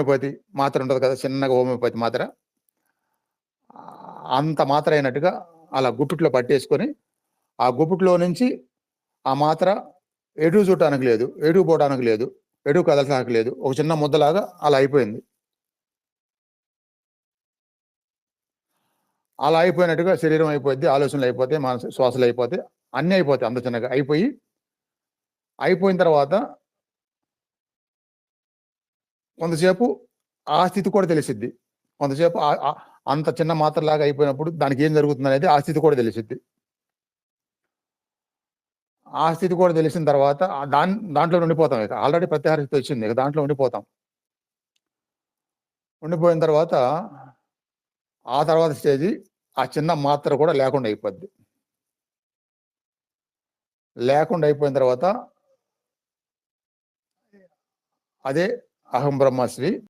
Homeopathy మాత్ర ఉంటది కదా! చిన్నగా హోమియోపతి మాత్ర. అంత మాత్ర అయినట్టుగా అలా గుప్పిట్లో పట్టేసుకొని, ఆ గుప్పిట్లో నుంచి ఆ మాత్ర ఎటు చూడటానికి లేదు, ఎటు పోవడానికి లేదు, ఎటు కదలటానికి లేదు. ఒక చిన్న ముద్దలాగా అలా అయిపోయింది. అలా అయిపోయినట్టుగా శరీరం అయిపోద్ది, ఆలోచనలు అయిపోతాయి, శ్వాసలు అయిపోతాయి, అన్నీ అయిపోతాయి అంత చిన్నగా. అయిపోయిన తర్వాత కొంతసేపు ఆ స్థితి కూడా తెలిసిద్ది. కొంతసేపు అంత చిన్న మాత్రలాగా అయిపోయినప్పుడు దానికేం జరుగుతుందనేది ఆ స్థితి కూడా తెలిసిద్ది. ఆ స్థితి కూడా తెలిసిన తర్వాత దాంట్లో ఉండిపోతాం ఇక. ఆల్రెడీ ప్రత్యాహార స్థితి వచ్చింది. ఇక దాంట్లో ఉండిపోతాం. ఉండిపోయిన తర్వాత ఆ తర్వాత స్టేజి ఆ చిన్న మాత్ర కూడా లేకుండా అయిపోద్ది. లేకుండా అయిపోయిన తర్వాత అదే అహం బ్రహ్మాస్మి